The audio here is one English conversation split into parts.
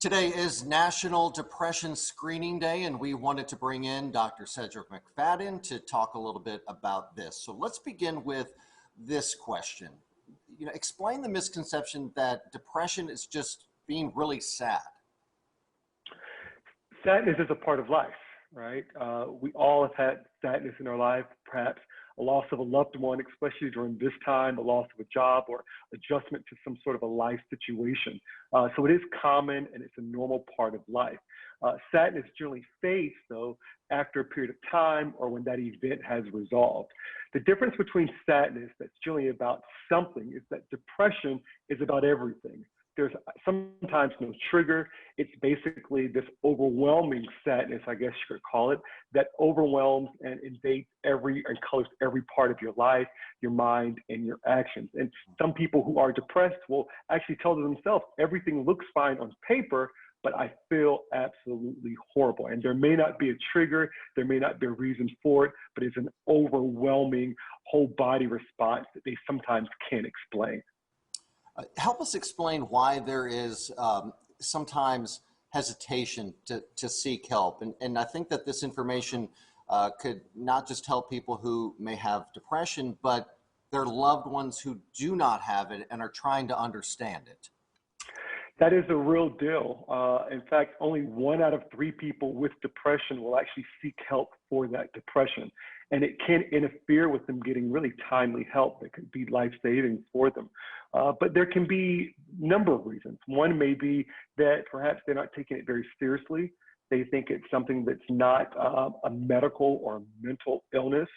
Today is National Depression Screening Day, and we wanted to bring in Dr. Cedric McFadden to talk a little bit about this. So let's begin with this question. Explain the misconception that depression is just being really sad. Sadness is a part of life, right? We all have had sadness in our life, perhaps a loss of a loved one, especially during this time, a loss of a job or adjustment to some sort of a life situation. So it is common and it's a normal part of life. Sadness generally fades, though, after a period of time or when that event has resolved. The difference between sadness that's generally about something is that depression is about everything. There's sometimes no trigger. It's basically this overwhelming sadness, I guess you could call it, that overwhelms and invades and colors every part of your life, your mind, and your actions. And some people who are depressed will actually tell themselves, everything looks fine on paper, but I feel absolutely horrible. And there may not be a trigger, there may not be a reason for it, but it's an overwhelming whole body response that they sometimes can't explain. Help us explain why there is sometimes hesitation to seek help. And I think that this information could not just help people who may have depression, but their loved ones who do not have it and are trying to understand it. That is a real deal. In fact, only 1 out of 3 people with depression will actually seek help for that depression. And it can interfere with them getting really timely help that could be life-saving for them. But there can be a number of reasons. One may be that perhaps they're not taking it very seriously. They think it's something that's not a medical or mental illness.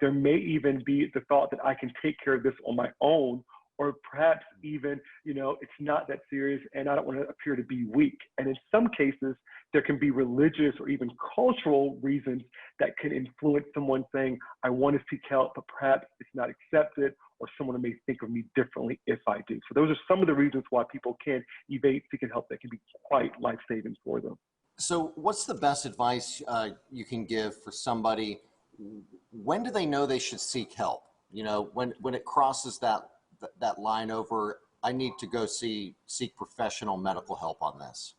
There may even be the thought that I can take care of this on my own, or perhaps even, it's not that serious and I don't want to appear to be weak. And in some cases, there can be religious or even cultural reasons that can influence someone saying, I want to seek help, but perhaps it's not accepted, or someone may think of me differently if I do. So those are some of the reasons why people can evade seeking help that can be quite life-saving for them. So what's the best advice you can give for somebody? When do they know they should seek help? When it crosses that line over, I need to go seek professional medical help on this?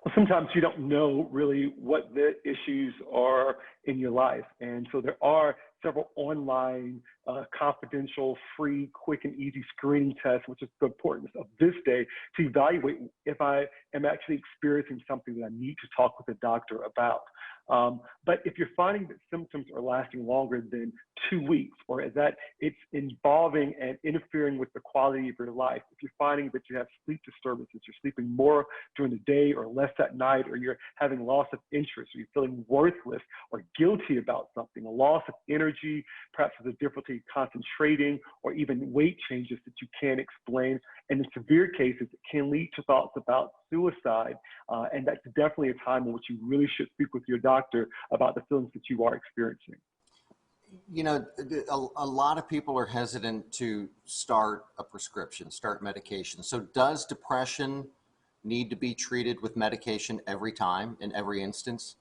Well, sometimes you don't know really what the issues are in your life. And so there are several online, confidential, free, quick, and easy screening tests, which is the importance of this day, to evaluate if I am actually experiencing something that I need to talk with a doctor about. But if you're finding that symptoms are lasting longer than 2 weeks, or that it's involving and interfering with the quality of your life, if you're finding that you have sleep disturbances, you're sleeping more during the day or less at night, or you're having loss of interest, or you're feeling worthless or guilty about something, a loss of energy, perhaps there's a difficulty concentrating, or even weight changes that you can't explain. And in severe cases, it can lead to thoughts about suicide. And that's definitely a time in which you really should speak with your doctor about the feelings that you are experiencing. A lot of people are hesitant to start a prescription, start medication. So does depression need to be treated with medication every time, in every instance?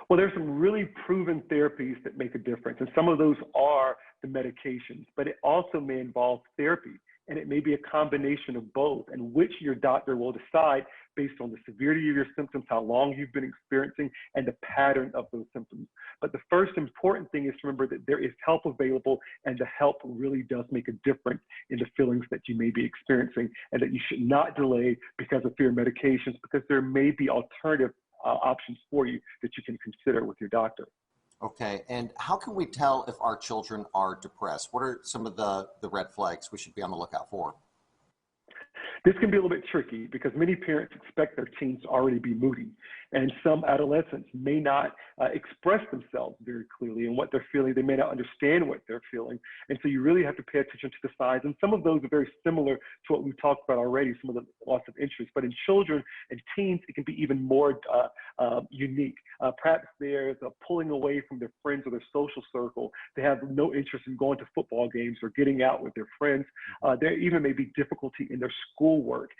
Well, there's some really proven therapies that make a difference, and some of those are the medications, but it also may involve therapy, and it may be a combination of both, and which your doctor will decide based on the severity of your symptoms, how long you've been experiencing, and the pattern of those symptoms. But the first important thing is to remember that there is help available, and the help really does make a difference in the feelings that you may be experiencing, and that you should not delay because of fear of medications, because there may be alternative options for you that you can consider with your doctor. Okay, and how can we tell if our children are depressed? What are some of the red flags we should be on the lookout for? This can be a little bit tricky because many parents expect their teens to already be moody, and some adolescents may not express themselves very clearly in what they're feeling. They may not understand what they're feeling, and so you really have to pay attention to the signs. And some of those are very similar to what we've talked about already, some of the loss of interest. But in children and teens, it can be even more unique. Perhaps there's a pulling away from their friends or their social circle. They have no interest in going to football games or getting out with their friends. There even may be difficulty in their school schoolwork.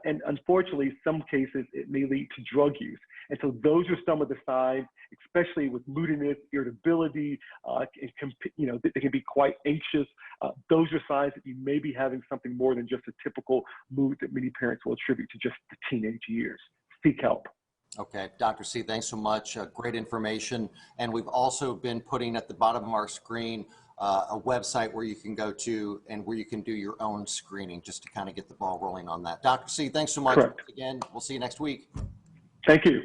And unfortunately, some cases, it may lead to drug use. And so those are some of the signs, especially with moodiness, irritability, they can be quite anxious. Those are signs that you may be having something more than just a typical mood that many parents will attribute to just the teenage years. Seek help. Okay, Dr. C, thanks so much. Great information. And we've also been putting at the bottom of our screen a website where you can go to and where you can do your own screening just to kind of get the ball rolling on that. Dr. C, thanks so much. Correct. Again, we'll see you next week. Thank you.